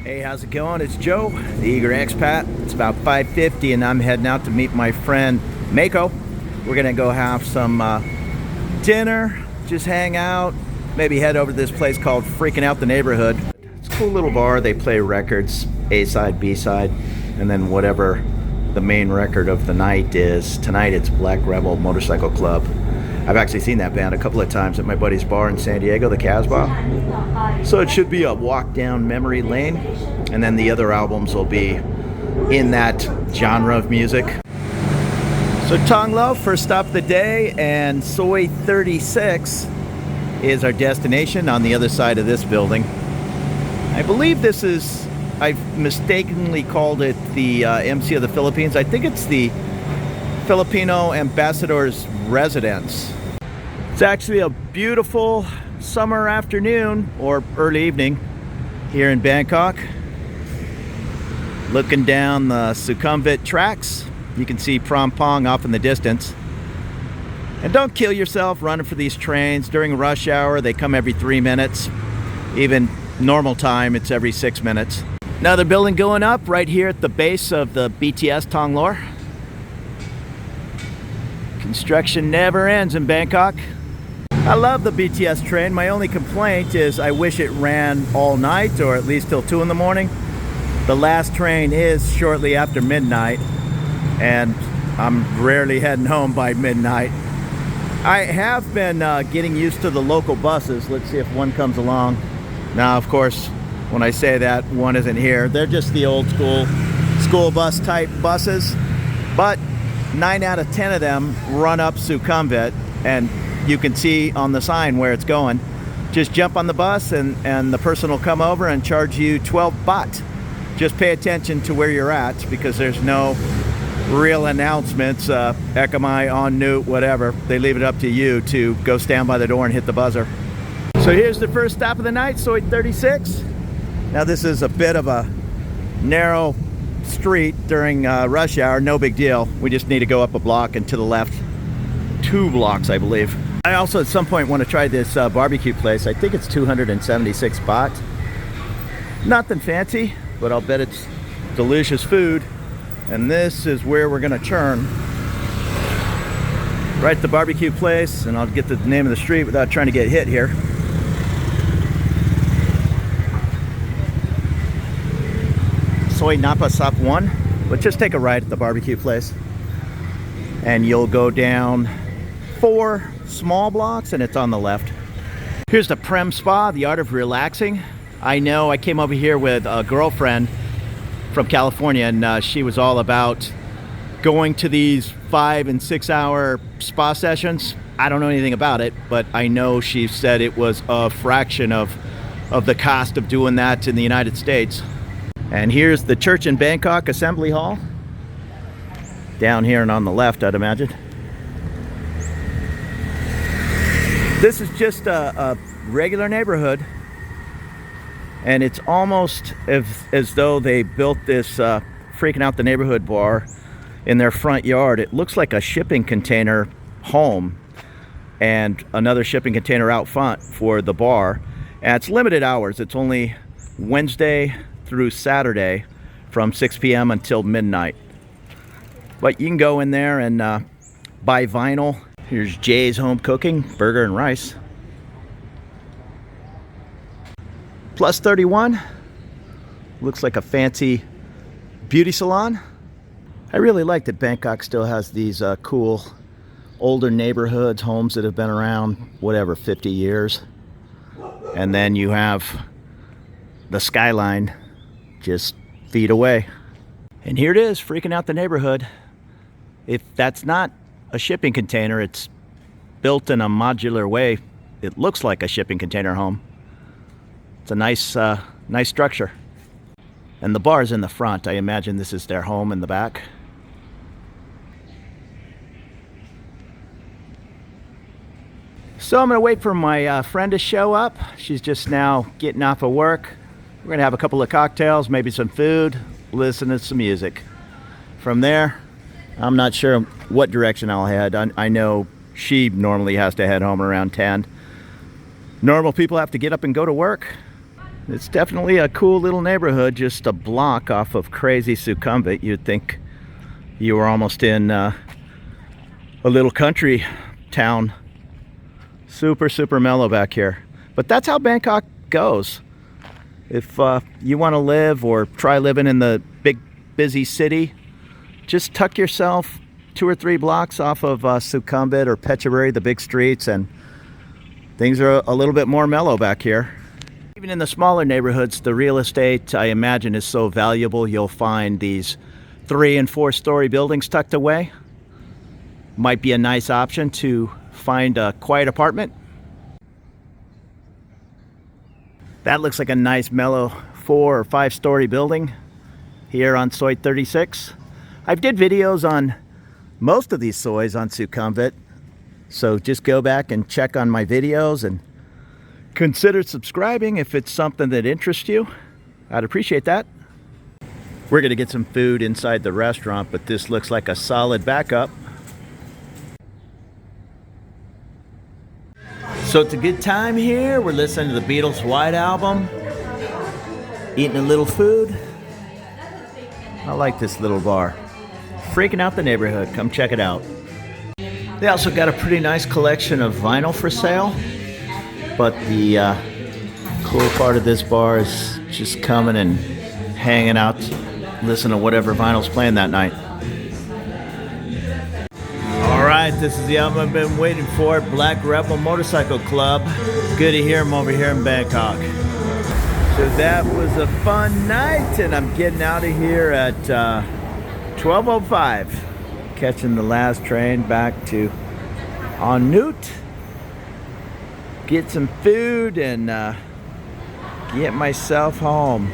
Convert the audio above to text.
Hey, how's it going? It's Joe, the Eager Expat. It's about 5:50 and I'm heading out to meet my friend Mako. We're gonna go have some dinner, just hang out, maybe head over to this place called Freaking Out the Neighborhood. It's a cool little bar. They play records, A-side, B-side, and then whatever the main record of the night is. Tonight it's Black Rebel Motorcycle Club. I've actually seen that band a couple of times at my buddy's bar in San Diego, the Casbah. So it should be a walk down memory lane, and then the other albums will be in that genre of music. So Tong Lo, first stop of the day, and Soi 36 is our destination on the other side of this building. I believe this is, I've mistakenly called it the MC of the Philippines. I think it's the Filipino ambassador's residence. It's actually a beautiful summer afternoon or early evening here in Bangkok. Looking down the Sukhumvit tracks, you can see Phrom Phong off in the distance. And don't kill yourself running for these trains. During rush hour, they come every 3 minutes. Even normal time, it's every 6 minutes. Another building going up right here at the base of the BTS Thong Lo. Construction never ends in Bangkok. I love the BTS train. My only complaint is I wish it ran all night or at least till 2 in the morning. The last train is shortly after midnight and I'm rarely heading home by midnight. I have been getting used to the local buses. Let's see if one comes along. Now, of course, when I say that, one isn't here. They're just the old school bus type buses, but 9 out of 10 of them run up Sukhumvit, and you can see on the sign where it's going. Just jump on the bus and the person will come over and charge you 12 baht. Just pay attention to where you're at because there's no real announcements, Ekamai, en route, whatever. They leave it up to you to go stand by the door and hit the buzzer. So here's the first stop of the night, Soi 36. Now this is a bit of a narrow street during rush hour. No big deal. We just need to go up a block and to the left 2 blocks, I believe. I also at some point want to try this barbecue place. I think it's 276 baht. Nothing fancy, but I'll bet it's delicious food. And this is where we're gonna turn. Right at the barbecue place, and I'll get the name of the street without trying to get hit here. Soi Napa Sap 1, but just take a ride at the barbecue place and you'll go down 4 small blocks and it's on the left. Here's the Prem Spa, the art of relaxing. I know I came over here with a girlfriend from California and she was all about going to these 5 and 6 hour spa sessions. I don't know anything about it, but I know she said it was a fraction of the cost of doing that in the United States. And here's the church in Bangkok, Assembly Hall. Down here and on the left, I'd imagine. This is just a regular neighborhood. And it's almost as though they built this Freaking Out the Neighborhood bar in their front yard. It looks like a shipping container home and another shipping container out front for the bar. And it's limited hours. It's only Wednesday through Saturday from 6 p.m. until midnight. But you can go in there and buy vinyl. Here's Jay's Home Cooking, burger and rice. Plus 31. Looks like a fancy beauty salon. I really like that Bangkok still has these cool older neighborhoods, homes that have been around, whatever, 50 years. And then you have the skyline just feet away. And here it is, Freaking Out the Neighborhood. If that's not a shipping container, it's built in a modular way. It looks like a shipping container home. It's a nice structure. And the bar's in the front. I imagine this is their home in the back. So I'm gonna wait for my friend to show up. She's just now getting off of work. We're gonna have a couple of cocktails, maybe some food, listen to some music. From there, I'm not sure what direction I'll head. I know she normally has to head home around 10. Normal people have to get up and go to work. It's definitely a cool little neighborhood, just a block off of crazy Sukhumvit. You'd think you were almost in a little country town. Super mellow back here. But that's how Bangkok goes. If you want to live or try living in the big busy city, just tuck yourself 2 or 3 blocks off of Sukhumvit or Phetchaburi, the big streets, and things are a little bit more mellow back here. Even in the smaller neighborhoods, the real estate, I imagine, is so valuable. You'll find these 3- and 4-story buildings tucked away. Might be a nice option to find a quiet apartment. That looks like a nice mellow 4- or 5-story building here on Soi 36. I've did videos on most of these sois on Sukhumvit, so just go back and check on my videos and consider subscribing if it's something that interests you. I'd appreciate that. We're gonna get some food inside the restaurant, but this looks like a solid backup. So it's a good time here. We're listening to the Beatles' White Album, eating a little food. I like this little bar. Freaking out the neighborhood. Come check it out. They also got a pretty nice collection of vinyl for sale, but the cool part of this bar is just coming and hanging out, listening to whatever vinyl's playing that night. Alright, this is the album I've been waiting for, Black Rebel Motorcycle Club. Good to hear them over here in Bangkok. So that was a fun night, and I'm getting out of here at 12:05. Catching the last train back to Anut. Get some food and get myself home.